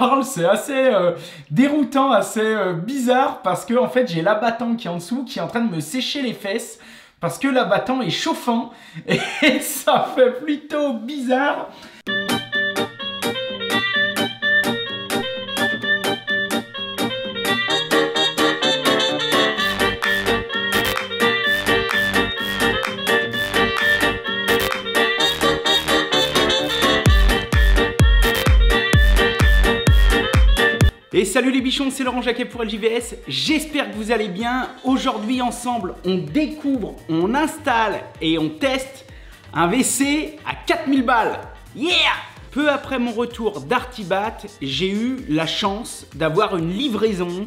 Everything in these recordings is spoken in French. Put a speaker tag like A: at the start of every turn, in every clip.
A: parle, c'est assez déroutant, assez bizarre parce que en fait j'ai l'abattant qui est en dessous qui est en train de me sécher les fesses parce que l'abattant est chauffant et ça fait plutôt bizarre. Et salut les bichons, c'est Laurent Jacquet pour LJVS, j'espère que vous allez bien. Aujourd'hui ensemble, on découvre, on installe et on teste un WC à 4000 balles. Yeah! Peu après mon retour d'Artibat, j'ai eu la chance d'avoir une livraison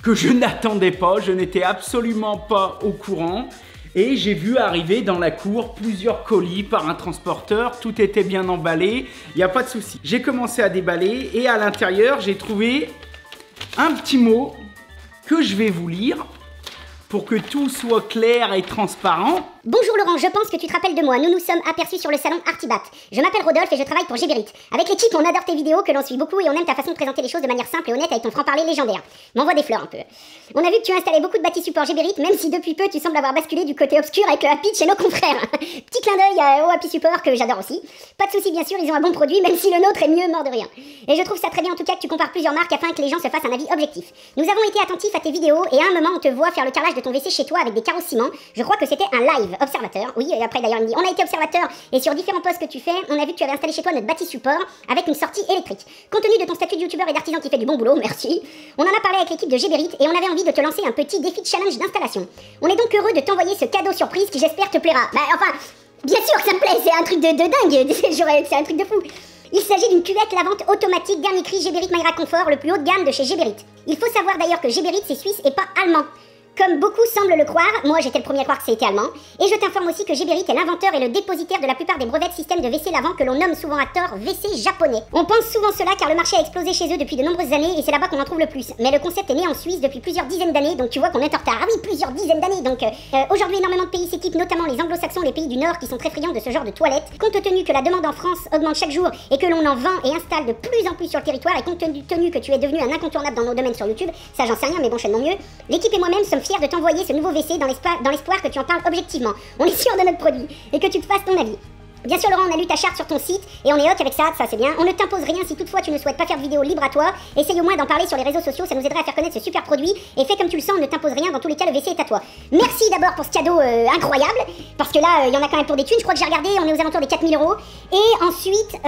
A: que je n'attendais pas, je n'étais absolument pas au courant. Et j'ai vu arriver dans la cour plusieurs colis par un transporteur, tout était bien emballé, il n'y a pas de souci. J'ai commencé à déballer et à l'intérieur, j'ai trouvé un petit mot que je vais vous lire pour que tout soit clair et transparent.
B: Bonjour Laurent, je pense que tu te rappelles de moi. Nous nous sommes aperçus sur le salon Artibat. Je m'appelle Rodolphe et je travaille pour Géberit. Avec l'équipe, on adore tes vidéos, que l'on suit beaucoup et on aime ta façon de présenter les choses de manière simple et honnête avec ton franc-parler légendaire. M'envoie des fleurs un peu. On a vu que tu installais beaucoup de bâtis supports Géberit, même si depuis peu tu sembles avoir basculé du côté obscur avec le Happy chez nos confrères. Petit clin d'œil au Happy Support que j'adore aussi. Pas de soucis bien sûr, ils ont un bon produit, même si le nôtre est mieux mort de rien. Et je trouve ça très bien en tout cas que tu compares plusieurs marques afin que les gens se fassent un avis objectif. Nous avons été attentifs à tes vidéos et à un moment on te voit faire le carrelage de ton WC chez toi avec des carreaux ciment. Je crois que c'était un live observateur. Oui, et après d'ailleurs il me dit on a été observateur et sur différents posts que tu fais, on a vu que tu avais installé chez toi notre bâti support avec une sortie électrique. Compte tenu de ton statut de youtubeur et d'artisan qui fait du bon boulot, merci. On en a parlé avec l'équipe de Géberit et on avait envie de te lancer un petit défi de challenge d'installation. On est donc heureux de t'envoyer ce cadeau surprise qui j'espère te plaira. Bah enfin, bien sûr que ça me plaît, c'est un truc de dingue, c'est un truc de fou. Il s'agit d'une cuvette lavante automatique dernier cri Géberit Myra Confort, le plus haut de gamme de chez Géberit. Il faut savoir d'ailleurs que Géberit c'est suisse et pas allemand. Comme beaucoup semblent le croire, moi j'étais le premier à croire que c'était allemand, et je t'informe aussi que Géberit est l'inventeur et le dépositaire de la plupart des brevets de systèmes de WC lavant que l'on nomme souvent à tort WC japonais. On pense souvent cela car le marché a explosé chez eux depuis de nombreuses années et c'est là-bas qu'on en trouve le plus. Mais le concept est né en Suisse depuis plusieurs dizaines d'années, donc tu vois qu'on est en retard. Ah oui, plusieurs dizaines d'années, donc aujourd'hui énormément de pays s'équipent, notamment les anglo-saxons, les pays du Nord qui sont très friands de ce genre de toilettes. Compte tenu que la demande en France augmente chaque jour et que l'on en vend et installe de plus en plus sur le territoire et compte tenu que tu es devenu un incontournable dans nos domaines sur YouTube, ça j'en sais rien mais bon je fais de mon mieux, l'équipe et moi-même sommes fiers de t'envoyer ce nouveau WC dans l'espoir que tu en parles objectivement. On est sûr de notre produit et que tu te fasses ton avis. Bien sûr Laurent, on a lu ta charte sur ton site et on est ok avec ça c'est bien. On ne t'impose rien si toutefois tu ne souhaites pas faire de vidéo libre à toi. Essaye au moins d'en parler sur les réseaux sociaux, ça nous aiderait à faire connaître ce super produit. Et fais comme tu le sens, on ne t'impose rien, dans tous les cas le WC est à toi. Merci d'abord pour ce cadeau incroyable, parce que là il y en a quand même pour des thunes, je crois que j'ai regardé, on est aux alentours des 4000 €. Et ensuite,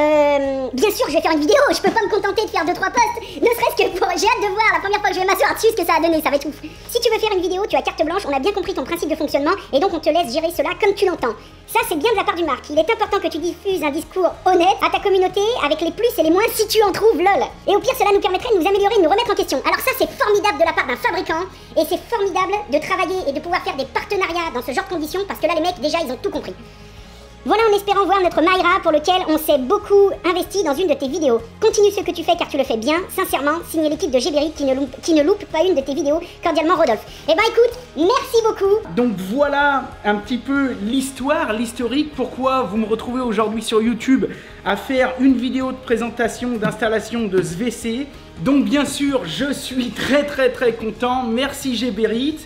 B: bien sûr je vais faire une vidéo, je peux pas me contenter de faire 2-3 posts, ne serait-ce que pour... J'ai hâte de voir la première fois que je vais m'asseoir dessus ce que ça a donné, ça va être ouf. Si tu veux faire une vidéo, tu as carte blanche, on a bien compris ton principe de fonctionnement et donc on te laisse gérer cela comme tu l'entends. Ça c'est bien de la part du marque, il est important que tu diffuses un discours honnête à ta communauté avec les plus et les moins si tu en trouves lol. Et au pire cela nous permettrait de nous améliorer et de nous remettre en question. Alors ça c'est formidable de la part d'un fabricant et c'est formidable de travailler et de pouvoir faire des partenariats dans ce genre de conditions parce que là les mecs déjà ils ont tout compris. Voilà en espérant voir notre Myra pour lequel on s'est beaucoup investi dans une de tes vidéos. Continue ce que tu fais car tu le fais bien, sincèrement, signé l'équipe de Géberit qui ne loupe pas une de tes vidéos, cordialement Rodolphe. Eh ben écoute, merci beaucoup.
A: Donc voilà un petit peu l'histoire, l'historique, pourquoi vous me retrouvez aujourd'hui sur YouTube à faire une vidéo de présentation d'installation de ce WC. Donc bien sûr, je suis très content, merci Géberit.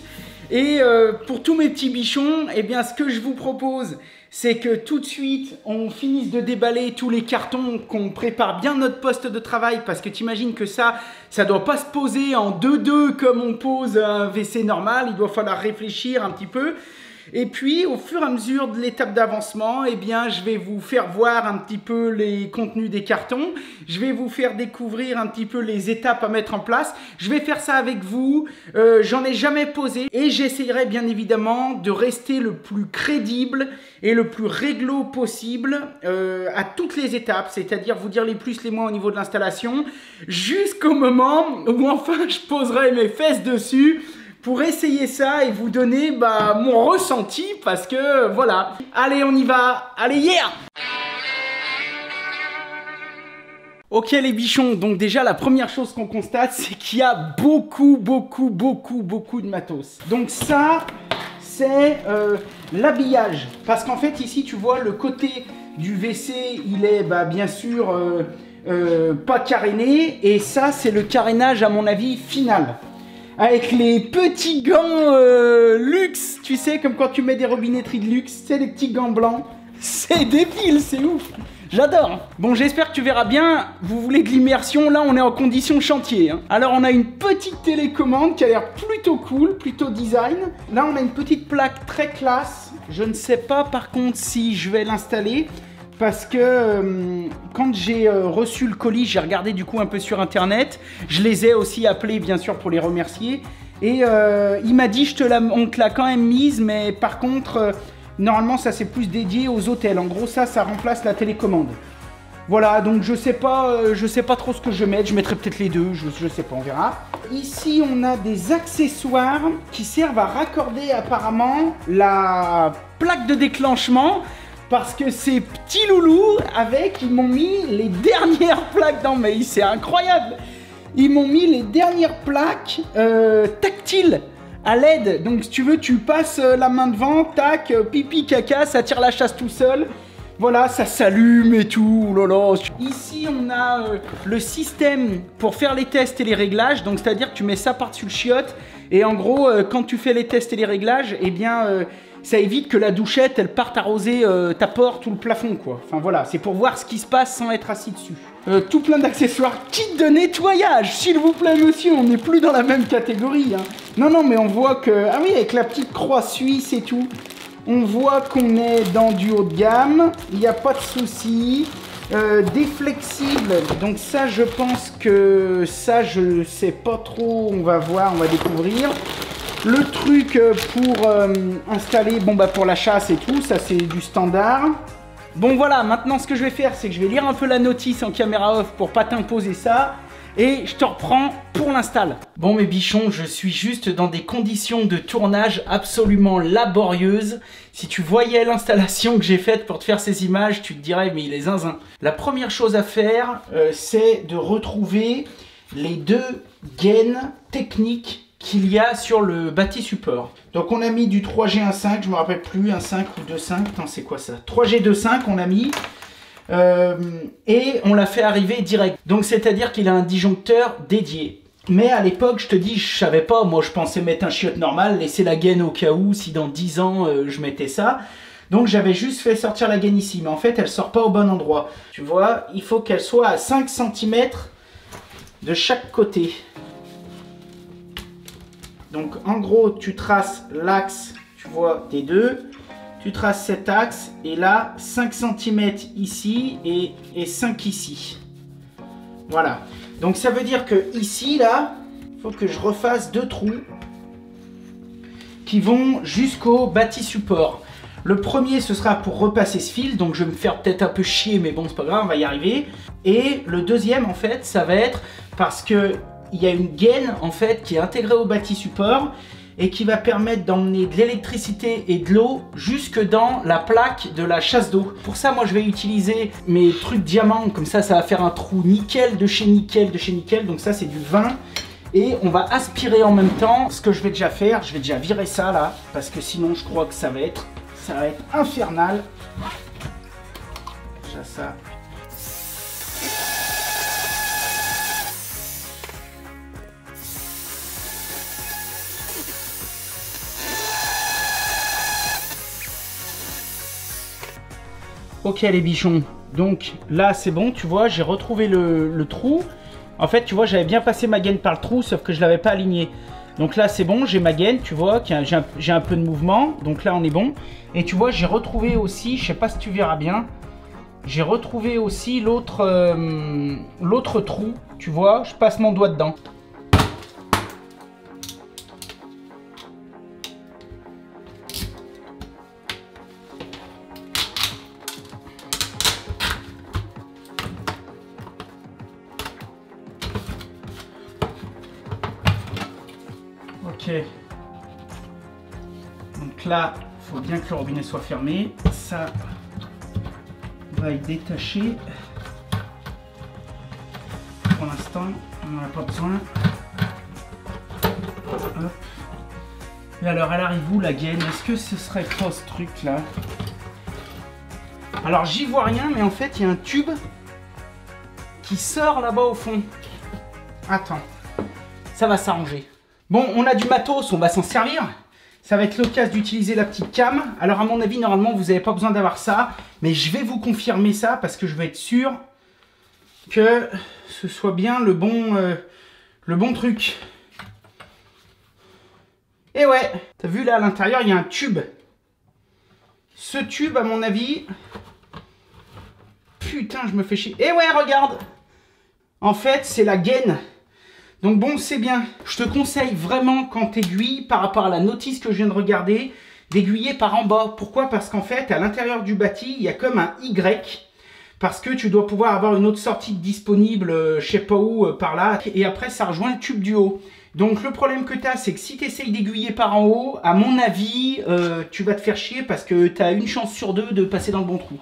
A: Et pour tous mes petits bichons, eh bien ce que je vous propose, c'est que tout de suite, on finisse de déballer tous les cartons, qu'on prépare bien notre poste de travail, parce que t'imagines que ça doit pas se poser en 2-2 comme on pose un WC normal, il doit falloir réfléchir un petit peu. Et puis, au fur et à mesure de l'étape d'avancement, eh bien, je vais vous faire voir un petit peu les contenus des cartons. Je vais vous faire découvrir un petit peu les étapes à mettre en place. Je vais faire ça avec vous. J'en ai jamais posé. Et j'essaierai bien évidemment de rester le plus crédible et le plus réglo possible à toutes les étapes. C'est-à-dire vous dire les plus, les moins au niveau de l'installation. Jusqu'au moment où enfin je poserai mes fesses dessus pour essayer ça et vous donner mon ressenti parce que voilà. Allez, on y va. Allez, yeah! Ok les bichons, donc déjà la première chose qu'on constate, c'est qu'il y a beaucoup de matos. Donc ça, c'est l'habillage. Parce qu'en fait ici tu vois le côté du WC, il est bien sûr pas caréné. Et ça, c'est le carénage à mon avis final. Avec les petits gants luxe, tu sais, comme quand tu mets des robinetteries de luxe, c'est les petits gants blancs. C'est débile, c'est ouf. J'adore. Bon, j'espère que tu verras bien. Vous voulez de l'immersion, là on est en condition chantier. Hein. Alors on a une petite télécommande qui a l'air plutôt cool, plutôt design. Là on a une petite plaque très classe. Je ne sais pas par contre si je vais l'installer. Parce que quand j'ai reçu le colis, j'ai regardé du coup un peu sur internet. Je les ai aussi appelés bien sûr pour les remercier. Et il m'a dit on te l'a quand même mise, mais par contre, normalement ça c'est plus dédié aux hôtels. En gros ça remplace la télécommande. Voilà, donc je sais pas trop ce que je vais mettre. Je mettrai peut-être les deux, je sais pas, on verra. Ici on a des accessoires qui servent à raccorder apparemment la plaque de déclenchement. Parce que ces petits loulous, ils m'ont mis les dernières plaques. Non mais c'est incroyable. Ils m'ont mis les dernières plaques tactiles à LED. Donc si tu veux, tu passes la main devant, tac, pipi, caca, ça tire la chasse tout seul. Voilà, ça s'allume et tout, lolo. Ici, on a le système pour faire les tests et les réglages. Donc c'est-à-dire que tu mets ça par-dessus le chiotte. Et en gros, quand tu fais les tests et les réglages, eh bien... ça évite que la douchette, elle parte arroser ta porte ou le plafond, quoi. Enfin voilà, c'est pour voir ce qui se passe sans être assis dessus. Tout plein d'accessoires. Kit de nettoyage, s'il vous plaît, monsieur, on n'est plus dans la même catégorie. Hein. Non, mais on voit que... Ah oui, avec la petite croix suisse et tout. On voit qu'on est dans du haut de gamme. Il n'y a pas de souci. Des flexibles. Donc ça, je pense que... Ça, je sais pas trop. On va voir, on va découvrir. Le truc pour installer, bon bah pour la chasse et tout, ça c'est du standard. Bon voilà, maintenant ce que je vais faire, c'est que je vais lire un peu la notice en caméra off pour pas t'imposer ça. Et je te reprends pour l'install. Bon mes bichons, je suis juste dans des conditions de tournage absolument laborieuses. Si tu voyais l'installation que j'ai faite pour te faire ces images, tu te dirais mais il est zinzin. La première chose à faire, c'est de retrouver les deux gaines techniques qu'il y a sur le bâti support. Donc on a mis du 3G 1.5, je me rappelle plus, 1.5 ou 2.5, attends c'est quoi ça, 3G 2.5 on a mis, et on l'a fait arriver direct. Donc c'est-à-dire qu'il a un disjoncteur dédié. Mais à l'époque, je te dis, je savais pas, moi je pensais mettre un chiotte normal, laisser la gaine au cas où, si dans 10 ans je mettais ça. Donc j'avais juste fait sortir la gaine ici, mais en fait elle sort pas au bon endroit. Tu vois, il faut qu'elle soit à 5 cm de chaque côté. Donc en gros, tu traces l'axe, tu vois, des deux. Tu traces cet axe et là, 5 cm ici et 5 ici. Voilà. Donc ça veut dire que ici, là, il faut que je refasse deux trous qui vont jusqu'au bâti support. Le premier, ce sera pour repasser ce fil. Donc je vais me faire peut-être un peu chier, mais bon, c'est pas grave, on va y arriver. Et le deuxième, en fait, ça va être parce que il y a une gaine en fait qui est intégrée au bâti support et qui va permettre d'emmener de l'électricité et de l'eau jusque dans la plaque de la chasse d'eau. Pour ça, moi je vais utiliser mes trucs diamants, comme ça va faire un trou nickel de chez nickel de chez nickel. Donc ça c'est du 20 et on va aspirer en même temps. Ce que je vais déjà faire, je vais déjà virer ça là parce que sinon je crois que ça va être infernal. Déjà ça. Ok les bichons, donc là c'est bon, tu vois, j'ai retrouvé le trou. En fait, tu vois, j'avais bien passé ma gaine par le trou, sauf que je l'avais pas aligné. Donc là c'est bon, j'ai ma gaine, tu vois, j'ai un peu de mouvement, donc là on est bon. Et tu vois, j'ai retrouvé aussi, je sais pas si tu verras bien, j'ai retrouvé aussi l'autre trou, tu vois, je passe mon doigt dedans. Ok, donc là, il faut bien que le robinet soit fermé. Ça va être détaché. Pour l'instant, on n'en a pas besoin. Hop. Et alors, elle arrive où la gaine? Est-ce que ce serait pas ce truc là? Alors, j'y vois rien, mais en fait, il y a un tube qui sort là-bas au fond. Attends, ça va s'arranger. Bon, on a du matos, on va s'en servir. Ça va être l'occasion d'utiliser la petite cam. Alors à mon avis, normalement, vous n'avez pas besoin d'avoir ça. Mais je vais vous confirmer ça parce que je veux être sûr que ce soit bien le bon truc. Et ouais, t'as vu là à l'intérieur, il y a un tube. Ce tube, à mon avis... Putain, je me fais chier. Et ouais, regarde. En fait, c'est la gaine. Donc bon, c'est bien. Je te conseille vraiment, quand t'aiguilles, par rapport à la notice que je viens de regarder, d'aiguiller par en bas. Pourquoi? Parce qu'en fait, à l'intérieur du bâti, il y a comme un Y. Parce que tu dois pouvoir avoir une autre sortie disponible, je sais pas où, par là. Et après, ça rejoint le tube du haut. Donc le problème que tu as, c'est que si tu essayes d'aiguiller par en haut, à mon avis, tu vas te faire chier parce que tu as une chance sur 2 de passer dans le bon trou.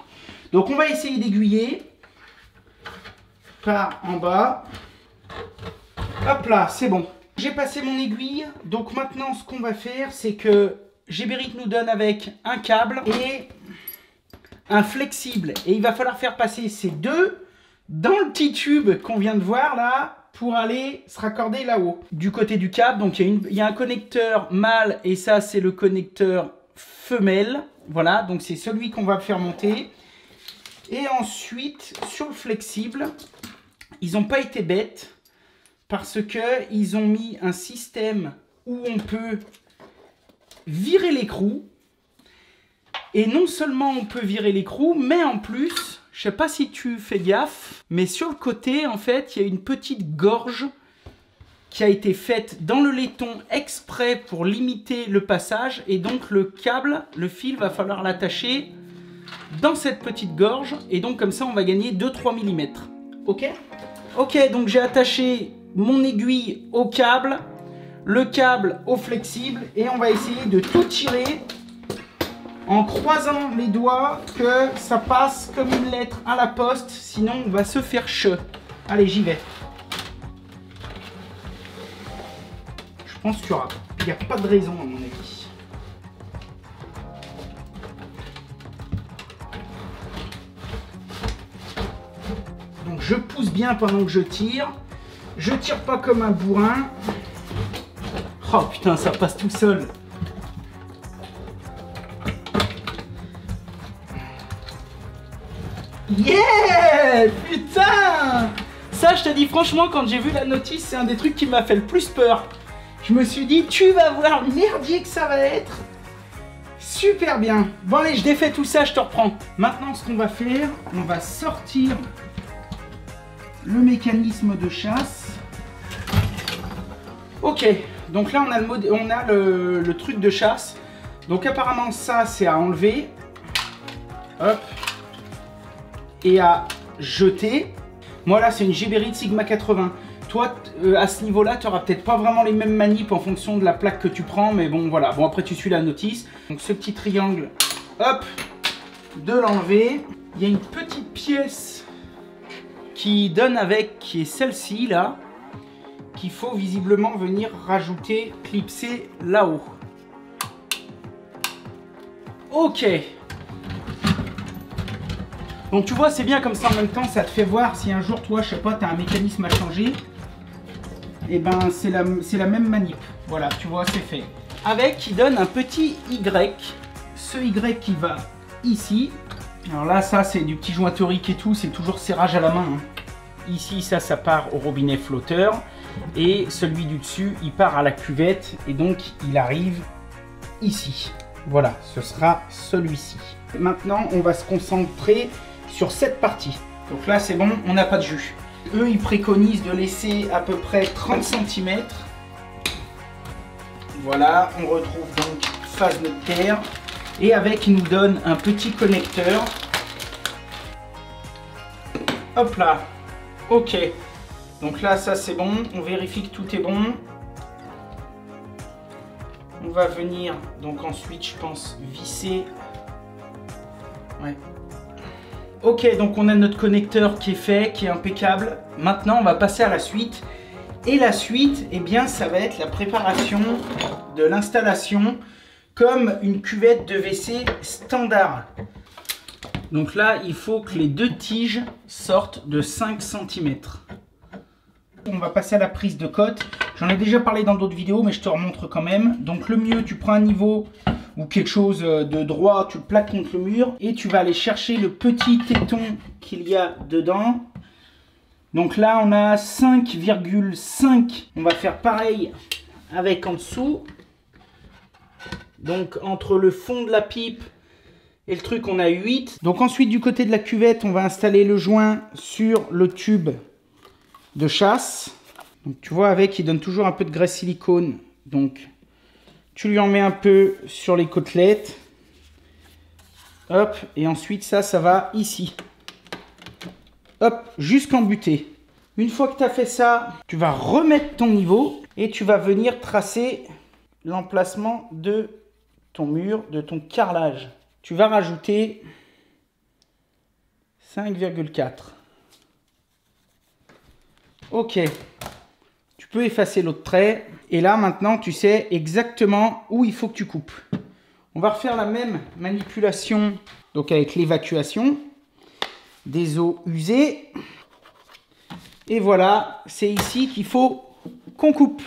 A: Donc on va essayer d'aiguiller par en bas. Hop là, c'est bon. J'ai passé mon aiguille. Donc maintenant, ce qu'on va faire, c'est que Géberit nous donne avec un câble et un flexible. Et il va falloir faire passer ces deux dans le petit tube qu'on vient de voir là, pour aller se raccorder là-haut. Du côté du câble, donc il y a un connecteur mâle et ça c'est le connecteur femelle. Voilà, donc c'est celui qu'on va faire monter. Et ensuite, sur le flexible, ils n'ont pas été bêtes parce qu'ils ont mis un système où on peut virer l'écrou. Et non seulement on peut virer l'écrou, mais en plus... Je sais pas si tu fais gaffe, mais sur le côté, en fait, il y a une petite gorge qui a été faite dans le laiton exprès pour limiter le passage. Et donc, le câble, le fil, va falloir l'attacher dans cette petite gorge. Et donc, comme ça, on va gagner 2-3 mm. Ok? Ok, donc j'ai attaché mon aiguille au câble, le câble au flexible. Et on va essayer de tout tirer en croisant les doigts que ça passe comme une lettre à la poste, sinon on va se faire che. Allez, j'y vais. Je pense qu'il y aura. Il n'y a pas de raison à mon avis. Donc je pousse bien pendant que je tire. Je tire pas comme un bourrin. Oh putain, ça passe tout seul. Yeah! Putain! Ça, je te dis franchement, quand j'ai vu la notice, c'est un des trucs qui m'a fait le plus peur. Je me suis dit, tu vas voir le merdier que ça va être. Super bien. Bon allez, je défais tout ça, je te reprends. Maintenant, ce qu'on va faire, on va sortir le mécanisme de chasse. Ok, donc là, on a le truc de chasse. Donc apparemment, ça, c'est à enlever. Hop. Et à jeter. Moi là c'est une Géberit Sigma 80. Toi à ce niveau là tu n'auras peut-être pas vraiment les mêmes manips en fonction de la plaque que tu prends, mais bon voilà. Bon après tu suis la notice. Donc ce petit triangle, hop, de l'enlever. Il y a une petite pièce qui donne avec, qui est celle-ci là, qu'il faut visiblement venir rajouter, clipser là-haut. Ok. Donc tu vois, c'est bien comme ça en même temps, ça te fait voir si un jour, toi, je sais pas, tu as un mécanisme à changer. Et ben, c'est la même manip. Voilà, tu vois, c'est fait. Avec, il donne un petit Y. Ce Y qui va ici. Alors là, ça, c'est du petit jointorique et tout, c'est toujours serrage à la main. Hein. Ici, ça part au robinet flotteur. Et celui du dessus, il part à la cuvette. Et donc, il arrive ici. Voilà, ce sera celui-ci. Maintenant, on va se concentrer sur cette partie. Donc là c'est bon, on n'a pas de jus. Eux ils préconisent de laisser à peu près 30 cm. Voilà, on retrouve donc phase neutre. Et avec, ils nous donnent un petit connecteur. Hop là. Ok. Donc là ça c'est bon, on vérifie que tout est bon. On va venir donc ensuite je pense visser. Ouais. Ok, donc on a notre connecteur qui est fait, qui est impeccable. Maintenant, on va passer à la suite. Et la suite, eh bien, ça va être la préparation de l'installation comme une cuvette de WC standard. Donc là, il faut que les deux tiges sortent de 5 cm. On va passer à la prise de cote. J'en ai déjà parlé dans d'autres vidéos, mais je te remontre quand même. Donc le mieux, tu prends un niveau ou quelque chose de droit, tu le plaques contre le mur et tu vas aller chercher le petit téton qu'il y a dedans. Donc là, on a 5,5. On va faire pareil avec en dessous. Donc entre le fond de la pipe et le truc, on a 8. Donc ensuite, du côté de la cuvette, on va installer le joint sur le tube de chasse. Donc tu vois, avec, il donne toujours un peu de graisse silicone. Donc tu lui en mets un peu sur les côtelettes. Hop, et ensuite ça va ici. Hop, jusqu'en butée. Une fois que tu as fait ça, tu vas remettre ton niveau et tu vas venir tracer l'emplacement de ton mur, de ton carrelage. Tu vas rajouter 5,4. Ok. Tu peux effacer l'autre trait. Et là, maintenant, tu sais exactement où il faut que tu coupes. On va refaire la même manipulation donc avec l'évacuation des eaux usées. Et voilà, c'est ici qu'il faut qu'on coupe.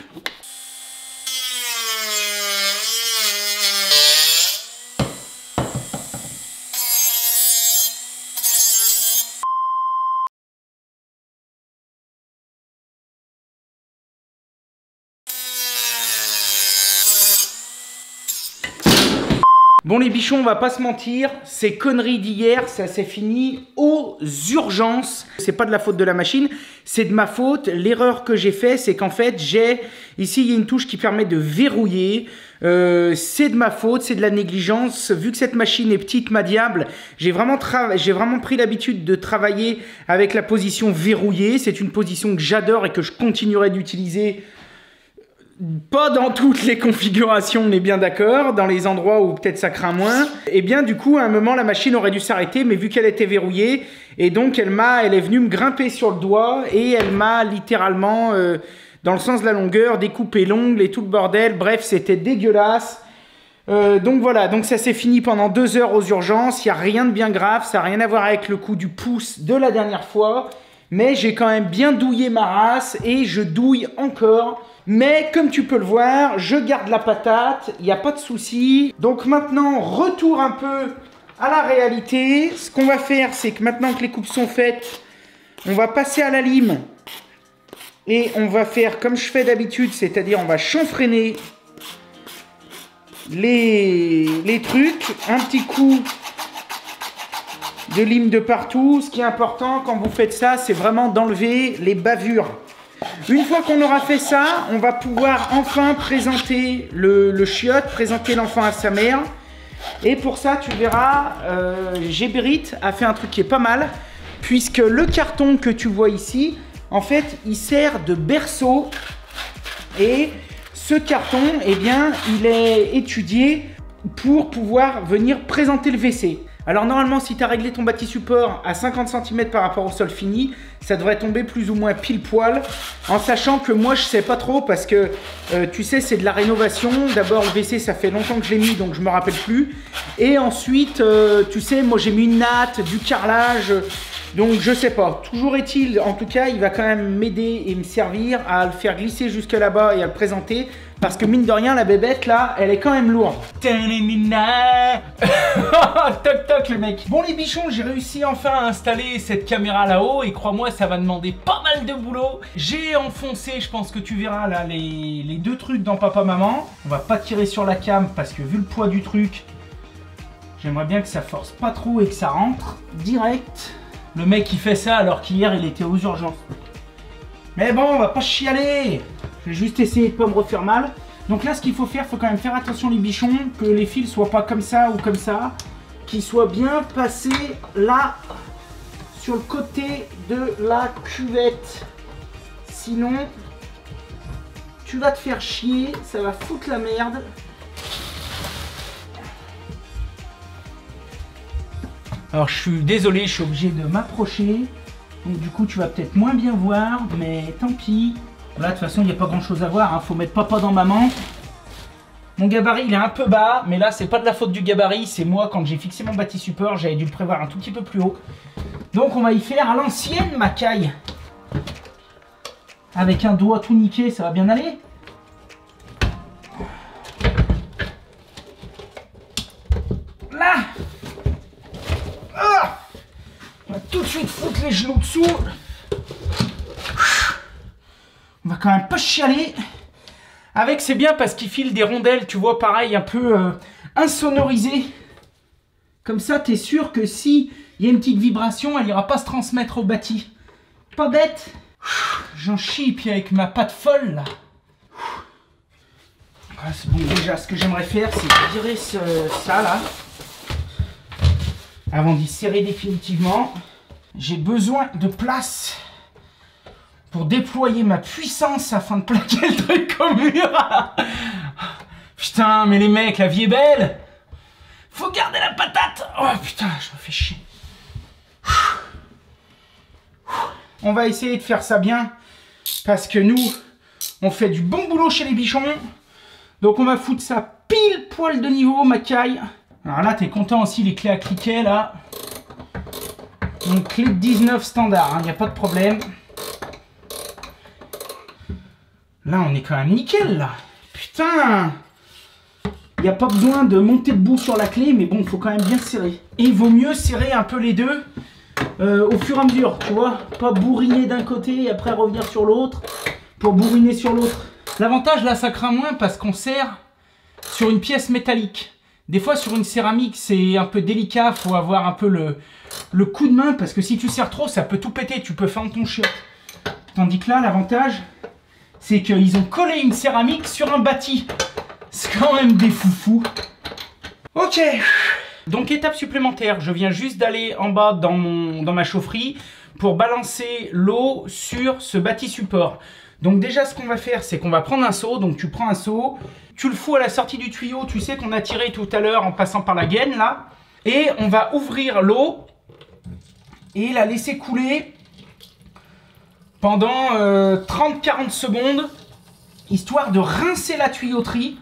A: Bon les bichons, on va pas se mentir, ces conneries d'hier, ça s'est fini aux urgences. C'est pas de la faute de la machine, c'est de ma faute. L'erreur que j'ai fait, c'est qu'en fait, ici il y a une touche qui permet de verrouiller. C'est de ma faute, c'est de la négligence. Vu que cette machine est petite, ma diable, j'ai vraiment pris l'habitude de travailler avec la position verrouillée. C'est une position que j'adore et que je continuerai d'utiliser. Pas dans toutes les configurations, on est bien d'accord, dans les endroits où peut-être ça craint moins. Et bien du coup, à un moment, la machine aurait dû s'arrêter, mais vu qu'elle était verrouillée, et donc elle est venue me grimper sur le doigt, et elle m'a littéralement, dans le sens de la longueur, découpé l'ongle et tout le bordel. Bref, c'était dégueulasse. Donc voilà, donc ça s'est fini pendant 2 heures aux urgences, il n'y a rien de bien grave, ça n'a rien à voir avec le coup du pouce de la dernière fois. Mais j'ai quand même bien douillé ma race, et je douille encore. Mais comme tu peux le voir, je garde la patate, il n'y a pas de souci. Donc maintenant, retour un peu à la réalité. Ce qu'on va faire, c'est que maintenant que les coupes sont faites, on va passer à la lime. Et on va faire comme je fais d'habitude, c'est-à-dire on va chanfreiner les trucs. Un petit coup de lime de partout. Ce qui est important quand vous faites ça, c'est vraiment d'enlever les bavures. Une fois qu'on aura fait ça, on va pouvoir enfin présenter le chiotte, présenter l'enfant à sa mère. Et pour ça, tu verras, Géberit a fait un truc qui est pas mal, puisque le carton que tu vois ici, en fait, il sert de berceau. Et ce carton, eh bien, il est étudié pour pouvoir venir présenter le WC. Alors normalement, si tu as réglé ton bâti support à 50 cm par rapport au sol fini, ça devrait tomber plus ou moins pile poil. En sachant que moi, je sais pas trop parce que, tu sais, c'est de la rénovation. D'abord, le WC, ça fait longtemps que je l'ai mis, donc je me rappelle plus. Et ensuite, tu sais, moi, j'ai mis une natte, du carrelage. Donc, je sais pas. Toujours est-il, en tout cas, il va quand même m'aider et me servir à le faire glisser jusque là-bas et à le présenter. Parce que mine de rien, la bébête là, elle est quand même lourde. Toc toc le mec. Bon les bichons, j'ai réussi enfin à installer cette caméra là-haut. Et crois-moi, ça va demander pas mal de boulot. J'ai enfoncé, je pense que tu verras là, les deux trucs dans Papa Maman. On va pas tirer sur la cam parce que vu le poids du truc, j'aimerais bien que ça force pas trop et que ça rentre direct. Le mec il fait ça alors qu'hier il était aux urgences. Mais bon, on va pas chialer. Je vais juste essayer de pas me refaire mal. Donc là, ce qu'il faut faire, il faut quand même faire attention les bichons, que les fils soient pas comme ça ou comme ça, qu'ils soient bien passés là, sur le côté de la cuvette. Sinon, tu vas te faire chier, ça va foutre la merde. Alors je suis désolé, je suis obligé de m'approcher. Donc du coup, tu vas peut-être moins bien voir, mais tant pis. Là, de toute façon, il n'y a pas grand chose à voir, hein. Faut mettre papa dans maman. Mon gabarit il est un peu bas, mais là c'est pas de la faute du gabarit, c'est moi quand j'ai fixé mon bâti support, j'avais dû le prévoir un tout petit peu plus haut. Donc on va y faire à l'ancienne ma caille. Avec un doigt tout niqué, ça va bien aller. Là. Ah, on va tout de suite foutre les genoux dessous. On va quand même pas chialer. Avec c'est bien parce qu'il file des rondelles, tu vois, pareil, un peu insonorisées. Comme ça, tu es sûr que si il y a une petite vibration, elle ira pas se transmettre au bâti. Pas bête. J'en chie, puis avec ma patte folle, là. Ah, c'est bon, déjà, ce que j'aimerais faire, c'est virer ça, là. Avant d'y serrer définitivement. J'ai besoin de place pour déployer ma puissance afin de plaquer le truc au mur. Putain, mais les mecs, la vie est belle. Faut garder la patate. Oh putain, je me fais chier. On va essayer de faire ça bien. Parce que nous, on fait du bon boulot chez les bichons. Donc on va foutre ça pile poil de niveau, ma caille. Alors là, t'es content aussi, les clés à cliquet, là. Donc clé de 19 standard, il n'y a pas de problème. Là, on est quand même nickel, là. Putain! Il n'y a pas besoin de monter debout sur la clé, mais bon, il faut quand même bien serrer. Et il vaut mieux serrer un peu les deux au fur et à mesure, tu vois. Pas bourriner d'un côté et après revenir sur l'autre pour bourriner sur l'autre. L'avantage, là, ça craint moins parce qu'on serre sur une pièce métallique. Des fois, sur une céramique, c'est un peu délicat. Faut avoir un peu le coup de main parce que si tu serres trop, ça peut tout péter. Tu peux fendre ton chiotte. Tandis que là, l'avantage, c'est qu'ils ont collé une céramique sur un bâti. C'est quand même des foufous. Ok. Donc, étape supplémentaire. Je viens juste d'aller en bas dans ma chaufferie pour balancer l'eau sur ce bâti support. Donc déjà, ce qu'on va faire, c'est qu'on va prendre un seau. Donc, tu prends un seau. Tu le fous à la sortie du tuyau, tu sais qu'on a tiré tout à l'heure en passant par la gaine, là. Et on va ouvrir l'eau et la laisser couler pendant 30-40 secondes, histoire de rincer la tuyauterie.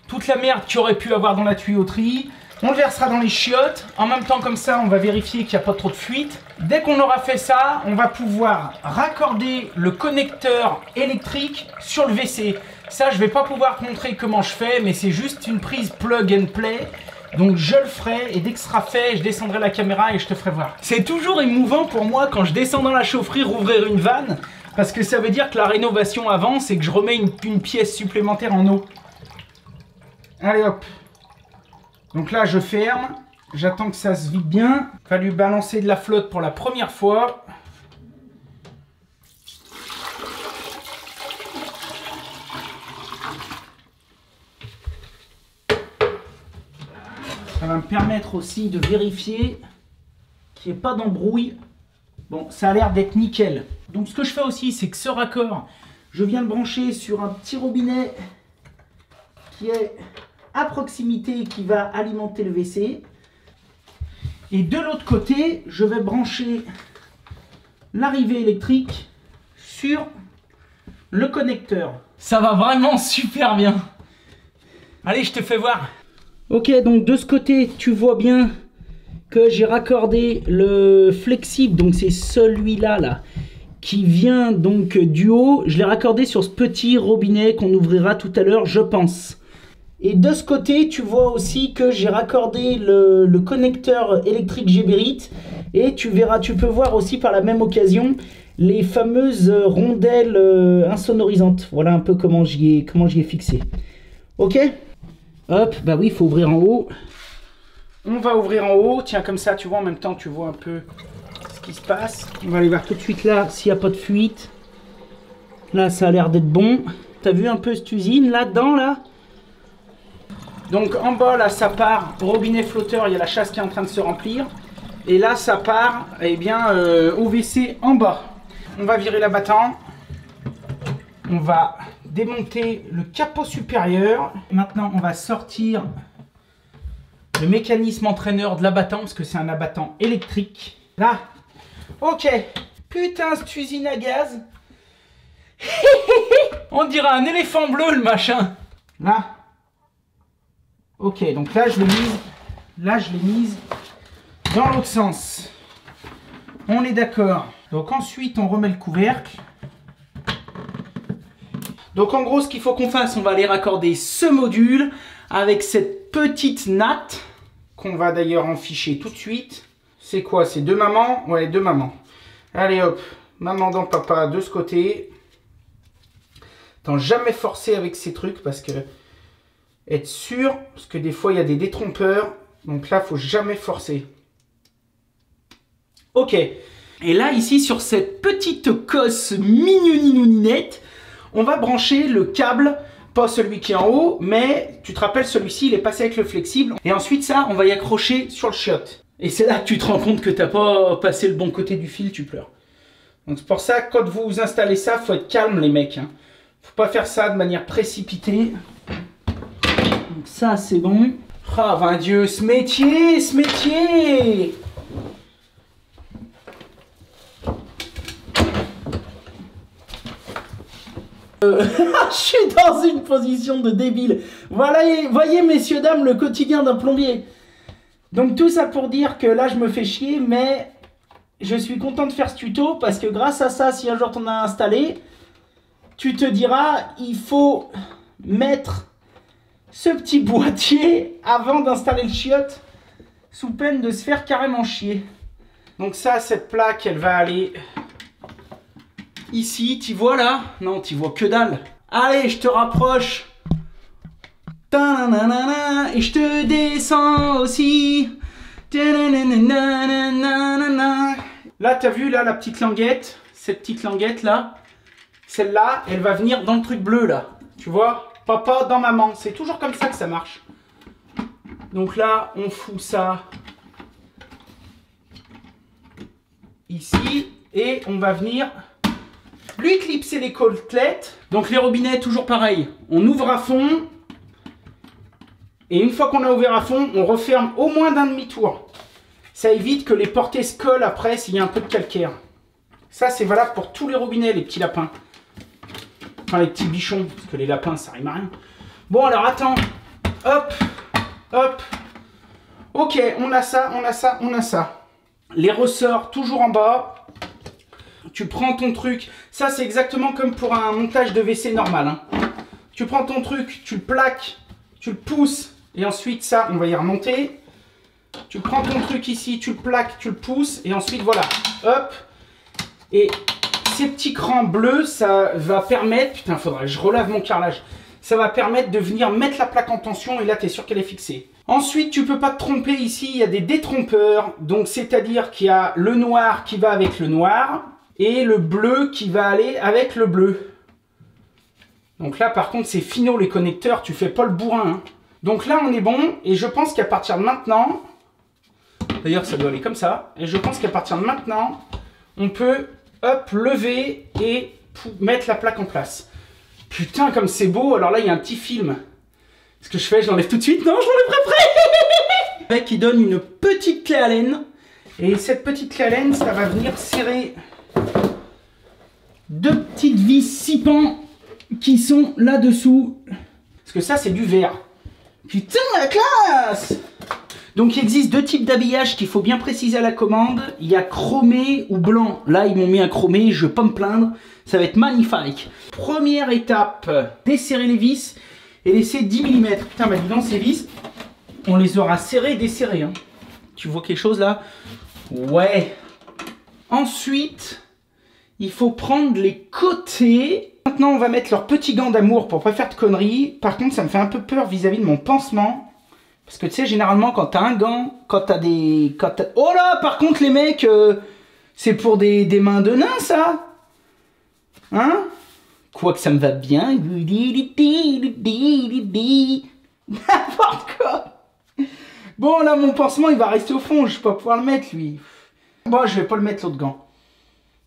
A: Toute la merde qu'il y aurait pu avoir dans la tuyauterie. On le versera dans les chiottes. En même temps, comme ça, on va vérifier qu'il n'y a pas trop de fuite. Dès qu'on aura fait ça, on va pouvoir raccorder le connecteur électrique sur le WC. Ça, je vais pas pouvoir te montrer comment je fais, mais c'est juste une prise plug and play. Donc je le ferai et dès que ce sera fait, je descendrai la caméra et je te ferai voir. C'est toujours émouvant pour moi quand je descends dans la chaufferie rouvrir une vanne, parce que ça veut dire que la rénovation avance et que je remets une pièce supplémentaire en eau. Allez hop. Donc là, je ferme. J'attends que ça se vide bien. Il va lui balancer de la flotte pour la première fois. Ça va me permettre aussi de vérifier qu'il n'y ait pas d'embrouille. Bon, ça a l'air d'être nickel. Donc ce que je fais aussi, c'est que ce raccord, je viens le brancher sur un petit robinet qui est à proximité, qui va alimenter le WC. Et de l'autre côté, je vais brancher l'arrivée électrique sur le connecteur. Ça va vraiment super bien. Allez, je te fais voir. Ok, donc de ce côté, tu vois bien que j'ai raccordé le flexible, donc c'est celui-là là, qui vient donc du haut. Je l'ai raccordé sur ce petit robinet qu'on ouvrira tout à l'heure, je pense. Et de ce côté, tu vois aussi que j'ai raccordé le connecteur électrique Geberit. Et tu verras, tu peux voir aussi par la même occasion les fameuses rondelles insonorisantes. Voilà un peu comment j'y ai fixé. Ok ? Hop, bah oui, il faut ouvrir en haut. On va ouvrir en haut. Tiens, comme ça, tu vois, en même temps, tu vois un peu ce qui se passe. On va aller voir tout de suite là s'il n'y a pas de fuite. Là, ça a l'air d'être bon. T'as vu un peu cette usine là-dedans, là ? Donc en bas, là, ça part au robinet flotteur. Il y a la chasse qui est en train de se remplir. Et là, ça part, eh bien, au WC en bas. On va virer l'abattant. On va démonter le capot supérieur. Maintenant, on va sortir le mécanisme entraîneur de l'abattant, parce que c'est un abattant électrique. Là. Ok. Putain, cette usine à gaz. On dirait un éléphant bleu, le machin. Là. Ok, donc là je l'ai mise dans l'autre sens. On est d'accord. Donc ensuite on remet le couvercle. Donc en gros ce qu'il faut qu'on fasse, on va aller raccorder ce module avec cette petite natte qu'on va d'ailleurs en ficher tout de suite. C'est quoi? C'est deux mamans? Ouais, deux mamans. Allez hop, maman dans papa de ce côté. Attends, jamais forcer avec ces trucs parce que être sûr, parce que des fois il y a des détrompeurs. Donc là, faut jamais forcer. Ok. Et là, ici, sur cette petite cosse mignoninounette, on va brancher le câble, pas celui qui est en haut, mais tu te rappelles, celui-ci, il est passé avec le flexible. Et ensuite, ça, on va y accrocher sur le chiotte. Et c'est là que tu te rends compte que tu n'as pas passé le bon côté du fil, tu pleures. Donc c'est pour ça, quand vous installez ça, faut être calme, les mecs. Hein. Faut pas faire ça de manière précipitée. Donc ça, c'est bon. Ah, ben Dieu, ce métier, ce métier! Je suis dans une position de débile. Voilà, voyez, messieurs, dames, le quotidien d'un plombier. Donc tout ça pour dire que là, je me fais chier, mais je suis content de faire ce tuto parce que grâce à ça, si un jour t'en as installé, tu te diras, il faut mettre ce petit boîtier avant d'installer le chiotte sous peine de se faire carrément chier. Donc ça, cette plaque, elle va aller ici. Tu vois là? Non, tu vois que dalle. Allez, je te rapproche. Et je te descends aussi. Là, tu as vu là la petite languette? Cette petite languette là, celle-là, elle va venir dans le truc bleu là. Tu vois? Papa dans maman. C'est toujours comme ça que ça marche. Donc là, on fout ça ici. Et on va venir lui clipser les côtelettes. Donc les robinets, toujours pareil. On ouvre à fond. Et une fois qu'on a ouvert à fond, on referme au moins d'un demi-tour. Ça évite que les portées se collent après s'il y a un peu de calcaire. Ça, c'est valable pour tous les robinets, les petits lapins. Enfin, les petits bichons, parce que les lapins, ça rime à rien. Bon, alors, attends. Hop, hop. Ok, on a ça, on a ça, on a ça. Les ressorts, toujours en bas. Tu prends ton truc. Ça, c'est exactement comme pour un montage de WC normal. Hein. Tu prends ton truc, tu le plaques, tu le pousses. Et ensuite, ça, on va y remonter. Tu prends ton truc ici, tu le plaques, tu le pousses. Et ensuite, voilà. Hop. Et ces petits crans bleus, ça va permettre... Putain, il faudrait que je relave mon carrelage. Ça va permettre de venir mettre la plaque en tension. Et là, tu es sûr qu'elle est fixée. Ensuite, tu ne peux pas te tromper ici. Il y a des détrompeurs. Donc, c'est-à-dire qu'il y a le noir qui va avec le noir. Et le bleu qui va aller avec le bleu. Donc là, par contre, c'est finaux les connecteurs. Tu fais pas le bourrin. Hein. Donc là, on est bon. Et je pense qu'à partir de maintenant... D'ailleurs, ça doit aller comme ça. Et je pense qu'à partir de maintenant, on peut, hop, lever et mettre la plaque en place. Putain, comme c'est beau. Alors là, il y a un petit film. Ce que je fais, je l'enlève tout de suite. Non, je l'enlève après. Le mec, il donne une petite clé Allen. Et cette petite clé Allen, ça va venir serrer deux petites vis 6 pans qui sont là-dessous. Parce que ça, c'est du verre. Putain, la classe! Donc il existe deux types d'habillage qu'il faut bien préciser à la commande. Il y a chromé ou blanc. Là, ils m'ont mis un chromé, je ne vais pas me plaindre. Ça va être magnifique. Première étape, desserrer les vis et laisser 10 mm. Putain, bah dis donc, ces vis, on les aura serrées et desserrées. Hein. Tu vois quelque chose là? Ouais. Ensuite, il faut prendre les côtés. Maintenant, on va mettre leurs petits gants d'amour pour pas faire de conneries. Par contre, ça me fait un peu peur vis-à-vis de mon pansement. Parce que tu sais, généralement, quand t'as un gant, quand t'as des... Oh là, par contre, les mecs, c'est pour des mains de nain, ça. Hein? Quoique ça me va bien. N'importe quoi. Bon, là, mon pansement, il va rester au fond. Je vais pas pouvoir le mettre, lui. Bon, je vais pas le mettre, l'autre gant.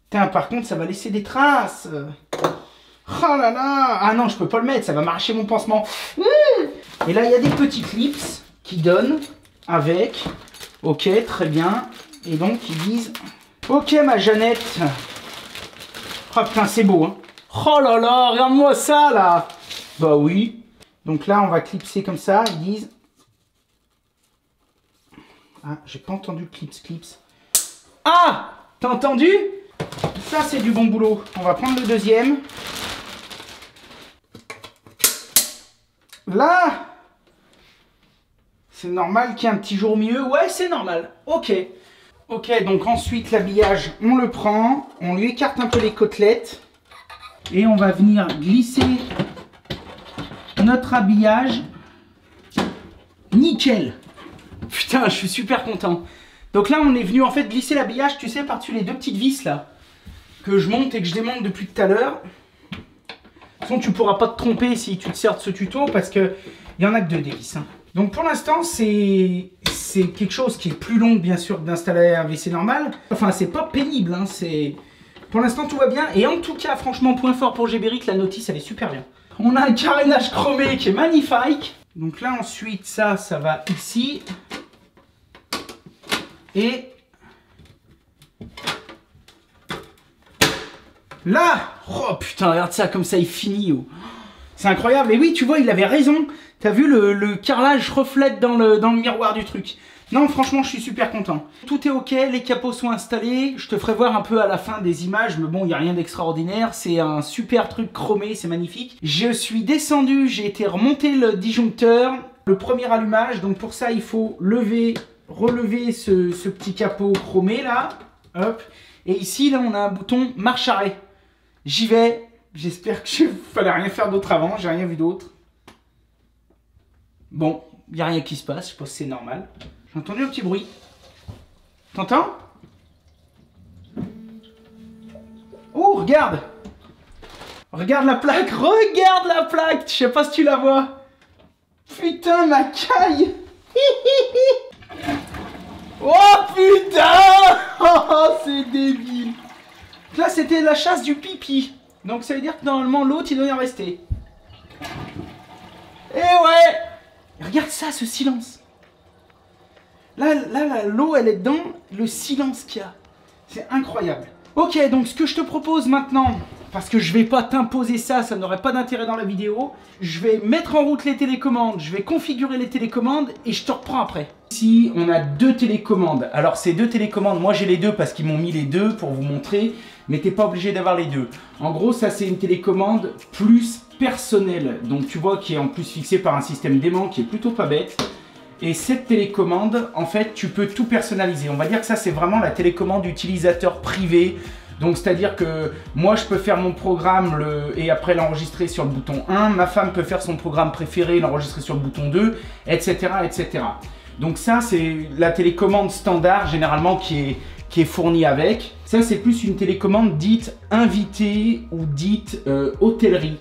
A: Putain, par contre, ça va laisser des traces. Oh là là. Ah non, je peux pas le mettre, ça va m'arracher mon pansement. Et là, il y a des petits clips qui donnent avec. Ok, très bien. Et donc, ils disent... Ok, ma Jeannette. Oh putain, c'est beau, hein. Oh là là, regarde-moi ça, là. Bah oui. Donc là, on va clipser comme ça. Ils disent... Ah, j'ai pas entendu le clips. Ah, t'as entendu? Ça, c'est du bon boulot. On va prendre le deuxième. Là, c'est normal qu'il y ait un petit jour au milieu. Ouais, c'est normal. Ok. Ok, donc ensuite, l'habillage, on le prend. On lui écarte un peu les côtelettes. Et on va venir glisser notre habillage. Nickel. Putain, je suis super content. Donc là, on est venu en fait glisser l'habillage, tu sais, par-dessus les deux petites vis là. Que je monte et que je démonte depuis tout à l'heure. De toute façon, tu pourras pas te tromper si tu te sers de ce tuto parce que il y en a que deux des vis. Hein. Donc pour l'instant, c'est quelque chose qui est plus long, bien sûr, d'installer un WC normal. Enfin, c'est pas pénible, hein, c'est... Pour l'instant, tout va bien. Et en tout cas, franchement, point fort pour Gberic, la notice, elle est super bien. On a un carénage chromé qui est magnifique. Donc là, ensuite, ça va ici. Et... là, oh putain, regarde ça, comme ça, il finit. Oh. C'est incroyable. Et oui, tu vois, il avait raison. T'as vu, le carrelage reflète dans le miroir du truc. Non, franchement, je suis super content. Tout est ok, les capots sont installés. Je te ferai voir un peu à la fin des images, mais bon, il n'y a rien d'extraordinaire. C'est un super truc chromé, c'est magnifique. Je suis descendu, j'ai été remonter le disjoncteur, le premier allumage. Donc pour ça, il faut relever ce petit capot chromé là. Hop. Et ici, là, on a un bouton marche arrêt. J'y vais. J'espère que fallait rien faire d'autre avant. J'ai rien vu d'autre. Bon, il n'y a rien qui se passe. Je pense que c'est normal. J'ai entendu un petit bruit. T'entends? Oh, regarde! Regarde la plaque! Regarde la plaque! Je sais pas si tu la vois. Putain, ma caille! Oh putain! Oh, c'est débile! Là, c'était la chasse du pipi. Donc, ça veut dire que normalement, l'autre, il doit y en rester. Eh ouais! Regarde ça, ce silence. Là, l'eau, elle est dedans. Le silence qu'il y a. C'est incroyable. Ok, donc ce que je te propose maintenant, parce que je vais pas t'imposer ça, ça n'aurait pas d'intérêt dans la vidéo. Je vais mettre en route les télécommandes, je vais configurer les télécommandes et je te reprends après. Ici, on a deux télécommandes. Alors, ces deux télécommandes, moi j'ai les deux parce qu'ils m'ont mis les deux pour vous montrer, mais t'es pas obligé d'avoir les deux. En gros, ça c'est une télécommande plus personnelle. Donc, tu vois, qui est en plus fixée par un système d'aimant qui est plutôt pas bête. Et cette télécommande, en fait, tu peux tout personnaliser. On va dire que ça, c'est vraiment la télécommande utilisateur privé. Donc, c'est-à-dire que moi, je peux faire mon programme et après l'enregistrer sur le bouton 1. Ma femme peut faire son programme préféré et l'enregistrer sur le bouton 2, etc., etc. Donc ça, c'est la télécommande standard, généralement, qui est fournie avec. Ça, c'est plus une télécommande dite invité ou dite hôtellerie.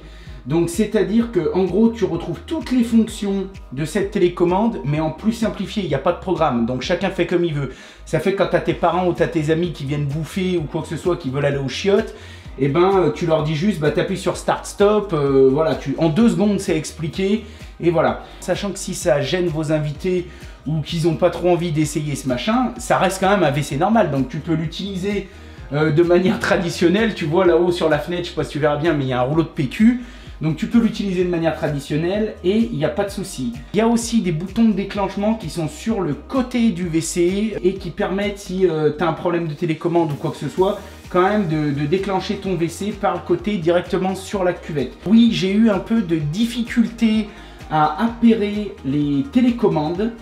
A: Donc, c'est-à-dire que, en gros, tu retrouves toutes les fonctions de cette télécommande, mais en plus simplifié, il n'y a pas de programme. Donc, chacun fait comme il veut. Ça fait que quand tu as tes parents ou tu as tes amis qui viennent bouffer ou quoi que ce soit, qui veulent aller aux chiottes, et ben, tu leur dis juste, bah, tu appuies sur Start-Stop, voilà, en 2 secondes, c'est expliqué, et voilà. Sachant que si ça gêne vos invités ou qu'ils n'ont pas trop envie d'essayer ce machin, ça reste quand même un WC normal. Donc, tu peux l'utiliser de manière traditionnelle. Tu vois là-haut sur la fenêtre, je ne sais pas si tu verras bien, mais il y a un rouleau de PQ. Donc tu peux l'utiliser de manière traditionnelle et il n'y a pas de souci. Il y a aussi des boutons de déclenchement qui sont sur le côté du WC et qui permettent, si tu as un problème de télécommande ou quoi que ce soit, quand même de déclencher ton WC par le côté directement sur la cuvette. Oui, j'ai eu un peu de difficulté à appairer les télécommandes.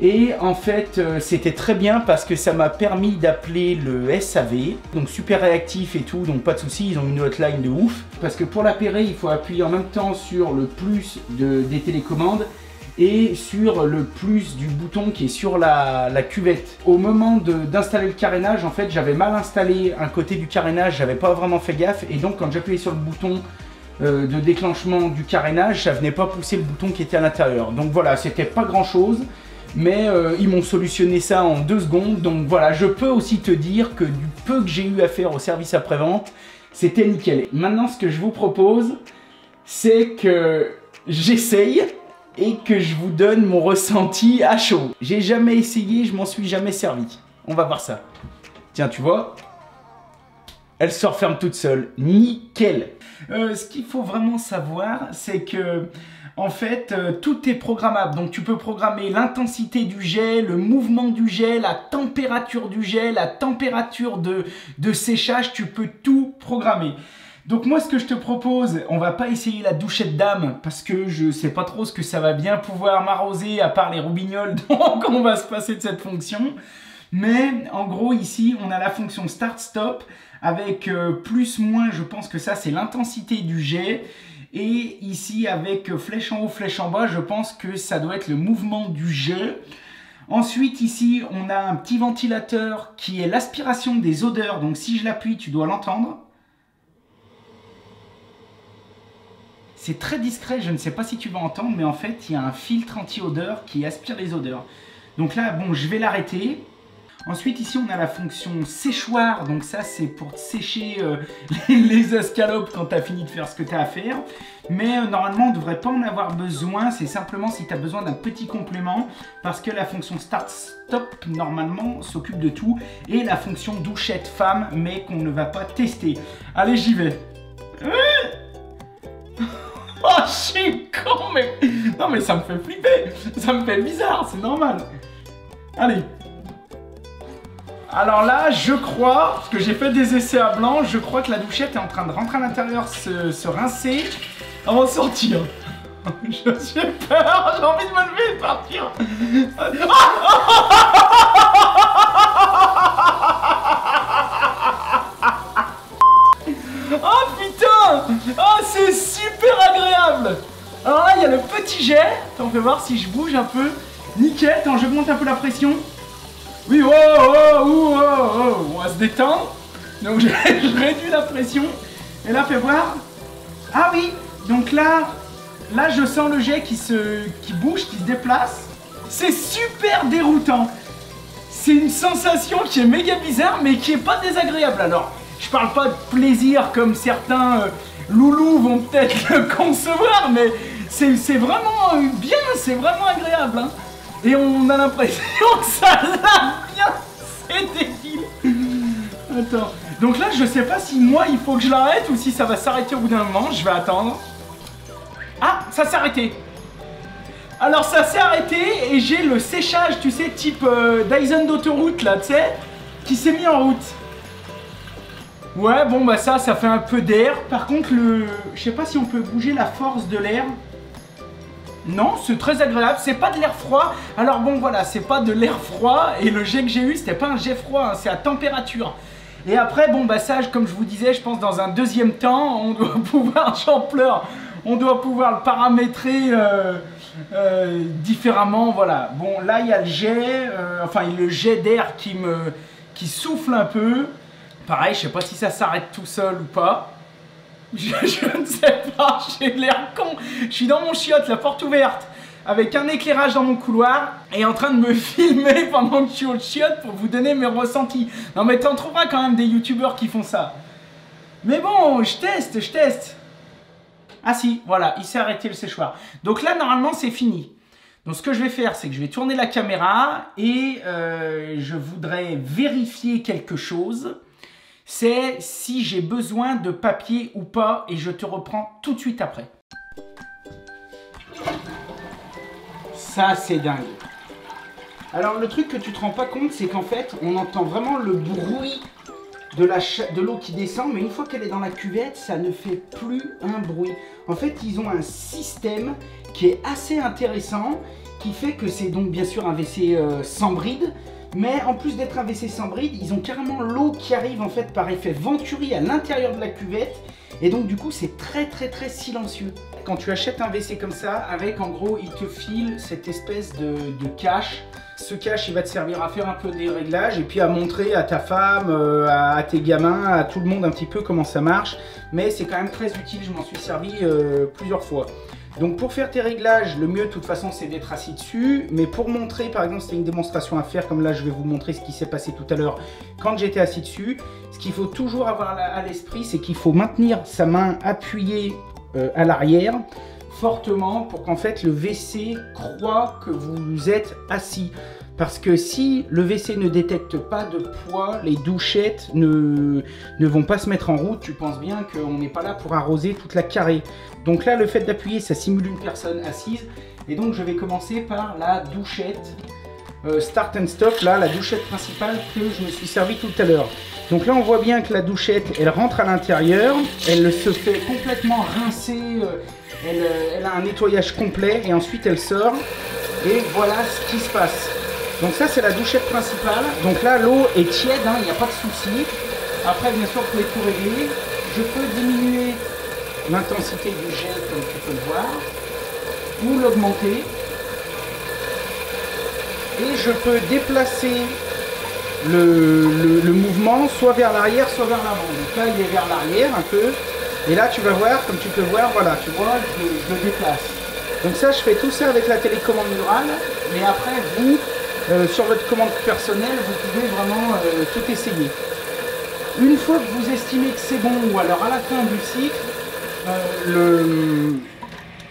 A: Et en fait, c'était très bien parce que ça m'a permis d'appeler le SAV, donc super réactif et tout, donc pas de souci, ils ont une hotline de ouf. Parce que pour l'appairer, il faut appuyer en même temps sur le plus des télécommandes et sur le plus du bouton qui est sur la cuvette. Au moment d'installer le carénage, en fait, j'avais mal installé un côté du carénage, j'avais pas vraiment fait gaffe, et donc quand j'appuyais sur le bouton de déclenchement du carénage, ça venait pas pousser le bouton qui était à l'intérieur. Donc voilà, c'était pas grand chose. Mais ils m'ont solutionné ça en 2 secondes. Donc voilà, je peux aussi te dire que du peu que j'ai eu à faire au service après-vente, c'était nickel. Maintenant, ce que je vous propose, c'est que j'essaye et que je vous donne mon ressenti à chaud. J'ai jamais essayé, je m'en suis jamais servi. On va voir ça. Tiens, tu vois, elle se referme toute seule. Nickel. Ce qu'il faut vraiment savoir, c'est que En fait, tout est programmable. Donc tu peux programmer l'intensité du jet, le mouvement du jet, la température du jet, la température de séchage. Tu peux tout programmer. Donc moi, ce que je te propose, on va pas essayer la douchette d'âme parce que je sais pas trop ce que ça va bien pouvoir m'arroser à part les roubignoles. Donc on va se passer de cette fonction. Mais en gros, ici, on a la fonction start-stop avec plus-moins, je pense que ça, c'est l'intensité du jet. Et ici, avec flèche en haut, flèche en bas, je pense que ça doit être le mouvement du jet. Ensuite, ici, on a un petit ventilateur qui est l'aspiration des odeurs. Donc, si je l'appuie, tu dois l'entendre. C'est très discret, je ne sais pas si tu vas entendre, mais en fait, il y a un filtre anti-odeur qui aspire les odeurs. Donc là, bon, je vais l'arrêter. Ensuite, ici, on a la fonction séchoir. Donc ça, c'est pour sécher les escalopes quand tu as fini de faire ce que tu as à faire. Mais normalement, on ne devrait pas en avoir besoin. C'est simplement si tu as besoin d'un petit complément. Parce que la fonction start-stop, normalement, s'occupe de tout. Et la fonction douchette femme, mais qu'on ne va pas tester. Allez, j'y vais. Oh, je suis con, mais... Non, mais ça me fait flipper. Ça me fait bizarre, c'est normal. Allez. Alors là, je crois, parce que j'ai fait des essais à blanc, je crois que la douchette est en train de rentrer à l'intérieur, se rincer, avant de sortir. J'ai peur, j'ai envie de me lever et de partir. Oh putain! Oh, c'est super agréable! Alors là, il y a le petit jet. Attends, on peut voir si je bouge un peu. Nickel, attends, je monte un peu la pression. Oui, oh, oh, oh, oh, oh. On va se détendre. Donc je réduis la pression. Et là, fais voir. Ah oui, donc là je sens le jet qui bouge, qui se déplace. C'est super déroutant. C'est une sensation qui est méga bizarre, mais qui est pas désagréable. Alors, je parle pas de plaisir comme certains loulous vont peut-être le concevoir, mais c'est vraiment bien, c'est vraiment agréable. Hein. Et on a l'impression que ça lave bien, c'est débile. Attends, donc là je sais pas si moi il faut que je l'arrête ou si ça va s'arrêter au bout d'un moment, je vais attendre. Ah, ça s'est arrêté. Alors ça s'est arrêté et j'ai le séchage, tu sais, type Dyson d'autoroute là, tu sais, qui s'est mis en route. Ouais, bon bah ça fait un peu d'air. Par contre, je sais pas si on peut bouger la force de l'air. Non, c'est très agréable, c'est pas de l'air froid. Alors bon voilà, c'est pas de l'air froid. Et le jet que j'ai eu, c'était pas un jet froid, hein, c'est à température. Et après, bon bah ça, comme je vous disais, je pense dans un deuxième temps, on doit pouvoir, j'en pleure, on doit pouvoir le paramétrer différemment, voilà. Bon, là il y a le jet, le jet d'air qui souffle un peu. Pareil, je sais pas si ça s'arrête tout seul ou pas. Je ne sais pas, j'ai l'air con. Je suis dans mon chiotte, la porte ouverte, avec un éclairage dans mon couloir et en train de me filmer pendant que je suis au chiotte pour vous donner mes ressentis. Non mais t'en trouveras quand même des youtubeurs qui font ça. Mais bon, je teste. Ah si, voilà, il s'est arrêté le séchoir. Donc là, normalement, c'est fini. Donc ce que je vais faire, c'est que je vais tourner la caméra et je voudrais vérifier quelque chose. C'est si j'ai besoin de papier ou pas et je te reprends tout de suite après. Ça, c'est dingue. Alors le truc que tu te rends pas compte, c'est qu'en fait, on entend vraiment le bruit de l'eau qui descend, mais une fois qu'elle est dans la cuvette, ça ne fait plus un bruit. En fait, ils ont un système qui est assez intéressant, qui fait que c'est donc bien sûr un WC sans bride, mais en plus d'être un WC sans bride, ils ont carrément l'eau qui arrive en fait par effet Venturi à l'intérieur de la cuvette, et donc du coup c'est très silencieux. Quand tu achètes un WC comme ça, avec en gros il te file cette espèce de cache. Ce cache, il va te servir à faire un peu des réglages et puis à montrer à ta femme, à tes gamins, à tout le monde un petit peu comment ça marche. Mais c'est quand même très utile, je m'en suis servi plusieurs fois. Donc pour faire tes réglages, le mieux de toute façon c'est d'être assis dessus. Mais pour montrer, par exemple, c'était une démonstration à faire, comme là je vais vous montrer ce qui s'est passé tout à l'heure quand j'étais assis dessus. Ce qu'il faut toujours avoir à l'esprit, c'est qu'il faut maintenir sa main appuyée à l'arrière, fortement pour qu'en fait le WC croit que vous êtes assis. Parce que si le WC ne détecte pas de poids, les douchettes ne vont pas se mettre en route. Tu penses bien qu'on n'est pas là pour arroser toute la carrée. Donc là, le fait d'appuyer, ça simule une personne assise. Et donc, je vais commencer par la douchette Start and Stop, là, la douchette principale que je me suis servi tout à l'heure. Donc là, on voit bien que la douchette, elle rentre à l'intérieur. Elle se fait complètement rincer. Elle a un nettoyage complet. Et ensuite, elle sort. Et voilà ce qui se passe. Donc ça c'est la douchette principale, donc là l'eau est tiède, hein, il n'y a pas de souci. Après bien sûr vous pouvez tout régler, je peux diminuer l'intensité du jet comme tu peux le voir, ou l'augmenter. Et je peux déplacer le mouvement soit vers l'arrière soit vers l'avant. Donc là il est vers l'arrière un peu, et là tu vas voir, comme tu peux voir, voilà, tu vois, je le déplace. Donc ça je fais tout ça avec la télécommande murale, mais après vous, sur votre commande personnelle, vous pouvez vraiment tout essayer. Une fois que vous estimez que c'est bon, ou alors à la fin du cycle,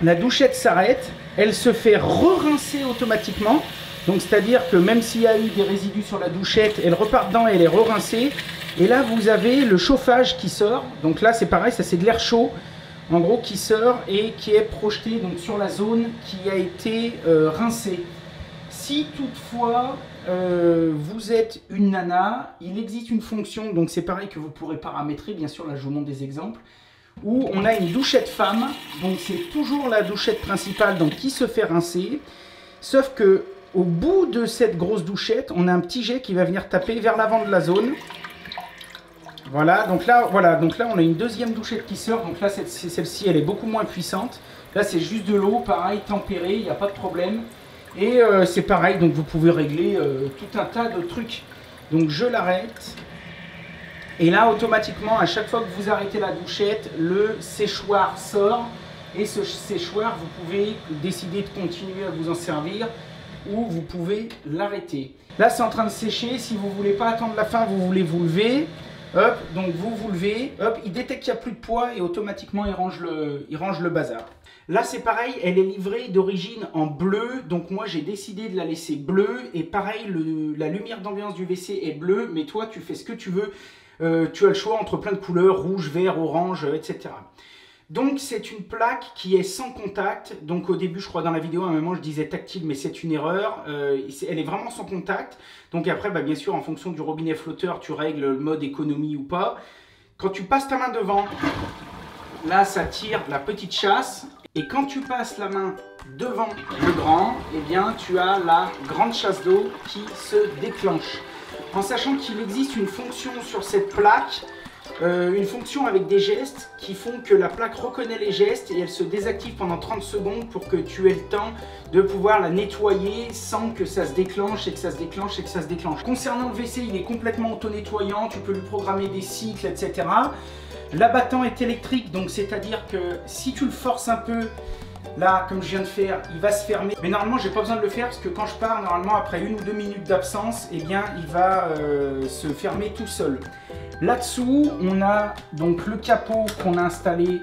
A: la douchette s'arrête, elle se fait re-rincer automatiquement. Donc c'est-à-dire que même s'il y a eu des résidus sur la douchette, elle repart dedans et elle est re-rincée. Et là vous avez le chauffage qui sort. Donc là c'est pareil, ça c'est de l'air chaud, en gros, qui sort et qui est projeté donc, sur la zone qui a été rincée. Si toutefois vous êtes une nana, il existe une fonction, donc c'est pareil que vous pourrez paramétrer, bien sûr, là je vous montre des exemples, où on a une douchette femme, donc c'est toujours la douchette principale donc, qui se fait rincer, sauf que au bout de cette grosse douchette, on a un petit jet qui va venir taper vers l'avant de la zone. Voilà, donc là on a une deuxième douchette qui sort, donc là celle-ci elle est beaucoup moins puissante, là c'est juste de l'eau, pareil, tempérée, il n'y a pas de problème. Et c'est pareil, donc vous pouvez régler tout un tas de trucs. Donc je l'arrête. Et là, automatiquement, à chaque fois que vous arrêtez la douchette, le séchoir sort. Et ce séchoir, vous pouvez décider de continuer à vous en servir ou vous pouvez l'arrêter. Là, c'est en train de sécher. Si vous ne voulez pas attendre la fin, vous voulez vous lever. Hop, donc vous levez. Hop, il détecte qu'il n'y a plus de poids et automatiquement, il range le bazar. Là c'est pareil, elle est livrée d'origine en bleu, donc moi j'ai décidé de la laisser bleue, et pareil, la lumière d'ambiance du WC est bleue, mais toi tu fais ce que tu veux, tu as le choix entre plein de couleurs, rouge, vert, orange, etc. Donc c'est une plaque qui est sans contact, donc au début je crois dans la vidéo à un moment je disais tactile, mais c'est une erreur, elle est vraiment sans contact, donc après bah, bien sûr en fonction du robinet flotteur tu règles le mode économie ou pas. Quand tu passes ta main devant, là ça tire la petite chasse. Et quand tu passes la main devant le grand, eh bien tu as la grande chasse d'eau qui se déclenche. En sachant qu'il existe une fonction sur cette plaque, une fonction avec des gestes qui font que la plaque reconnaît les gestes et elle se désactive pendant 30 secondes pour que tu aies le temps de pouvoir la nettoyer sans que ça se déclenche et que ça se déclenche et que ça se déclenche. Concernant le WC, il est complètement auto-nettoyant, tu peux lui programmer des cycles, etc. L'abattant est électrique, donc c'est-à-dire que si tu le forces un peu, là, comme je viens de faire, il va se fermer. Mais normalement, j'ai pas besoin de le faire parce que quand je pars, normalement, après 1 ou 2 minutes d'absence, eh bien, il va se fermer tout seul. Là-dessous, on a donc le capot qu'on a installé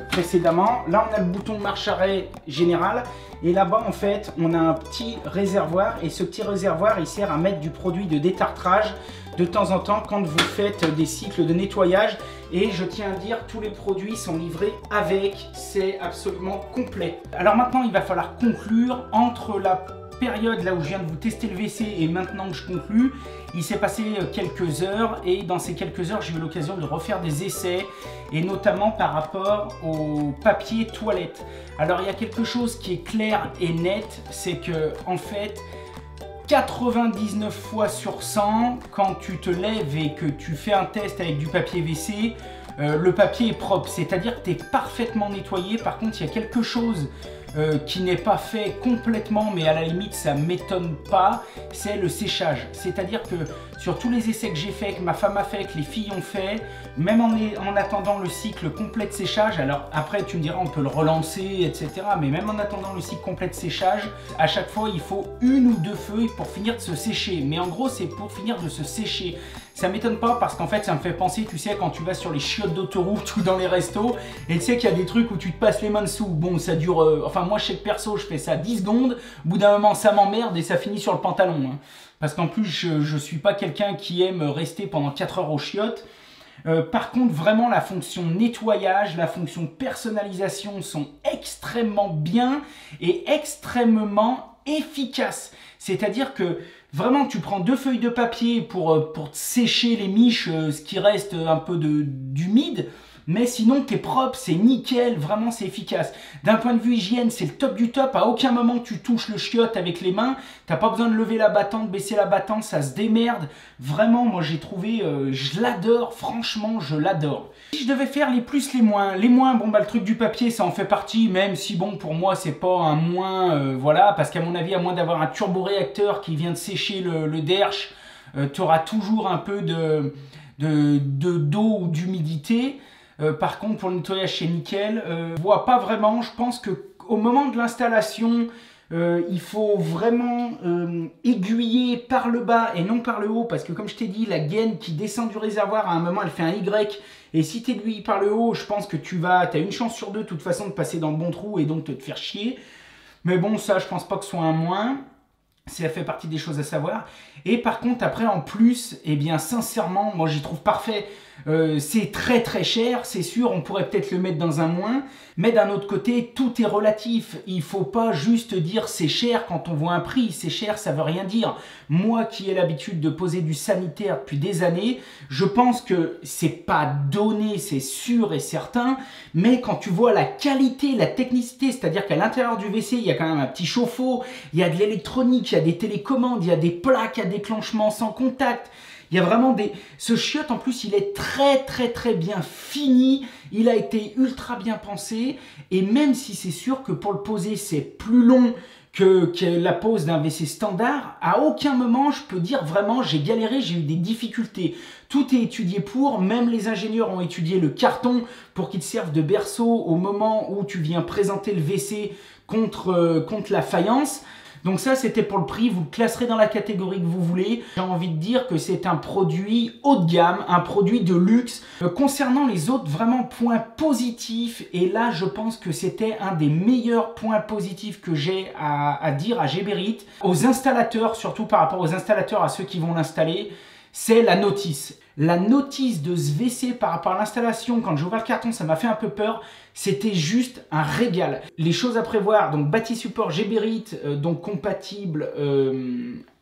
A: précédemment. Là, on a le bouton marche-arrêt général. Et là-bas, en fait, on a un petit réservoir. Et ce petit réservoir, il sert à mettre du produit de détartrage de temps en temps quand vous faites des cycles de nettoyage. Et je tiens à dire, tous les produits sont livrés avec, c'est absolument complet. Alors maintenant, il va falloir conclure. Entre la période là où je viens de vous tester le WC et maintenant que je conclue, il s'est passé quelques heures et dans ces quelques heures, j'ai eu l'occasion de refaire des essais et notamment par rapport au papier toilette. Alors il y a quelque chose qui est clair et net, c'est que en fait, 99 fois sur 100, quand tu te lèves et que tu fais un test avec du papier WC, le papier est propre, c'est-à-dire que tu es parfaitement nettoyé. Par contre, il y a quelque chose qui n'est pas fait complètement, mais à la limite ça m'étonne pas, c'est le séchage. C'est-à-dire que sur tous les essais que j'ai fait, que ma femme a fait, que les filles ont fait, même en attendant le cycle complet de séchage, alors après tu me diras on peut le relancer, etc. Mais même en attendant le cycle complet de séchage, à chaque fois il faut 1 ou 2 feuilles pour finir de se sécher. Mais en gros c'est pour finir de se sécher. Ça m'étonne pas parce qu'en fait ça me fait penser, tu sais, quand tu vas sur les chiottes d'autoroute ou dans les restos et tu sais qu'il y a des trucs où tu te passes les mains dessous. Bon, ça dure, enfin moi je sais que perso je fais ça 10 secondes, au bout d'un moment ça m'emmerde et ça finit sur le pantalon. Hein. Parce qu'en plus je suis pas quelqu'un qui aime rester pendant 4 heures aux chiottes. Par contre, vraiment, la fonction nettoyage, la fonction personnalisation sont extrêmement bien et extrêmement efficaces. C'est-à-dire que vraiment, tu prends 2 feuilles de papier pour sécher les miches, ce qui reste un peu d'humide. Mais sinon, t'es propre, c'est nickel, vraiment c'est efficace. D'un point de vue hygiène, c'est le top du top. À aucun moment tu touches le chiotte avec les mains. T'as pas besoin de lever la battante, baisser la battante, ça se démerde. Vraiment, moi j'ai trouvé, je l'adore, franchement, je l'adore. Si je devais faire les plus, les moins, bon bah le truc du papier, ça en fait partie, même si bon, pour moi c'est pas un moins, voilà, parce qu'à mon avis, à moins d'avoir un turboréacteur qui vient de sécher le derche, tu auras toujours un peu d'eau ou d'humidité. Par contre, pour le nettoyage, c'est nickel. Je vois pas vraiment. Je pense qu'au moment de l'installation, il faut vraiment aiguiller par le bas et non par le haut. Parce que comme je t'ai dit, la gaine qui descend du réservoir, à un moment, elle fait un Y. Et si tu aiguilles par le haut, je pense que tu as une chance sur 2 de toute façon de passer dans le bon trou et donc de te faire chier. Mais bon, ça, je pense pas que ce soit un moins. Ça fait partie des choses à savoir. Et par contre, après, en plus, eh bien, sincèrement, moi, j'y trouve parfait. C'est très très cher, c'est sûr, on pourrait peut-être le mettre dans un moins, mais d'un autre côté, tout est relatif. Il faut pas juste dire c'est cher quand on voit un prix, c'est cher, ça veut rien dire. Moi qui ai l'habitude de poser du sanitaire depuis des années, je pense que c'est pas donné, c'est sûr et certain, mais quand tu vois la qualité, la technicité, c'est-à-dire qu'à l'intérieur du WC, il y a quand même un petit chauffe-eau, il y a de l'électronique, il y a des télécommandes, il y a des plaques à déclenchement sans contact. Il y a vraiment des... Ce chiotte, en plus, il est très, très, très bien fini. Il a été ultra bien pensé. Et même si c'est sûr que pour le poser, c'est plus long que la pose d'un WC standard, à aucun moment, je peux dire vraiment, j'ai galéré, j'ai eu des difficultés. Tout est étudié pour. Même les ingénieurs ont étudié le carton pour qu'il te serve de berceau au moment où tu viens présenter le WC contre la faïence. Donc ça, c'était pour le prix, vous le classerez dans la catégorie que vous voulez. J'ai envie de dire que c'est un produit haut de gamme, un produit de luxe. Concernant les autres, vraiment points positifs, et là, je pense que c'était un des meilleurs points positifs que j'ai à dire à Geberit. Aux installateurs, surtout par rapport aux installateurs, à ceux qui vont l'installer, c'est la notice. La notice de ce WC par rapport à l'installation, quand j'ai ouvert le carton, ça m'a fait un peu peur. C'était juste un régal. Les choses à prévoir, donc bâti support Geberit, donc compatible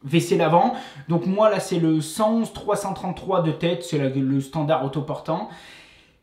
A: WC lavant. Donc moi là c'est le 111 333 de tête, c'est le standard autoportant.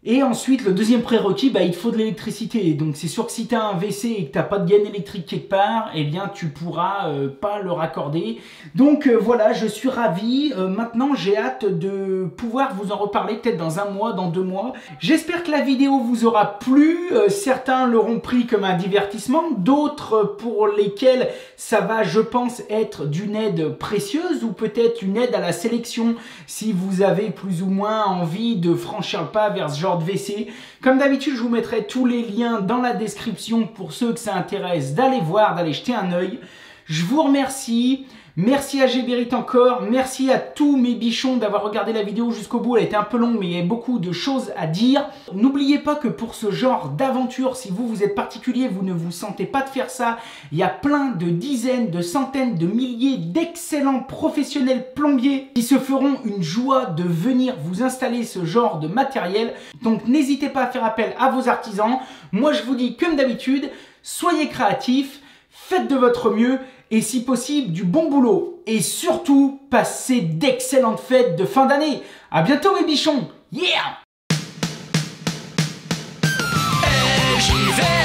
A: Et ensuite, le deuxième prérequis, bah, il te faut de l'électricité. Donc c'est sûr que si tu as un WC et que tu n'as pas de gaine électrique quelque part, eh bien tu pourras pas le raccorder. Donc voilà, je suis ravi. Maintenant, j'ai hâte de pouvoir vous en reparler peut-être dans un mois, dans 2 mois. J'espère que la vidéo vous aura plu. Certains l'auront pris comme un divertissement, d'autres pour lesquels ça va, je pense, être d'une aide précieuse ou peut-être une aide à la sélection si vous avez plus ou moins envie de franchir le pas vers ce genre de WC. Comme d'habitude, je vous mettrai tous les liens dans la description pour ceux que ça intéresse d'aller voir, d'aller jeter un œil. Je vous remercie. Merci à Geberit encore, merci à tous mes bichons d'avoir regardé la vidéo jusqu'au bout. Elle était un peu longue mais il y a beaucoup de choses à dire. N'oubliez pas que pour ce genre d'aventure, si vous êtes particulier, vous ne vous sentez pas de faire ça, il y a plein de dizaines, de centaines, de milliers d'excellents professionnels plombiers qui se feront une joie de venir vous installer ce genre de matériel. Donc n'hésitez pas à faire appel à vos artisans. Moi je vous dis comme d'habitude, soyez créatifs, faites de votre mieux et si possible du bon boulot. Et surtout, passez d'excellentes fêtes de fin d'année. À bientôt mes bichons. Yeah! J'y vais.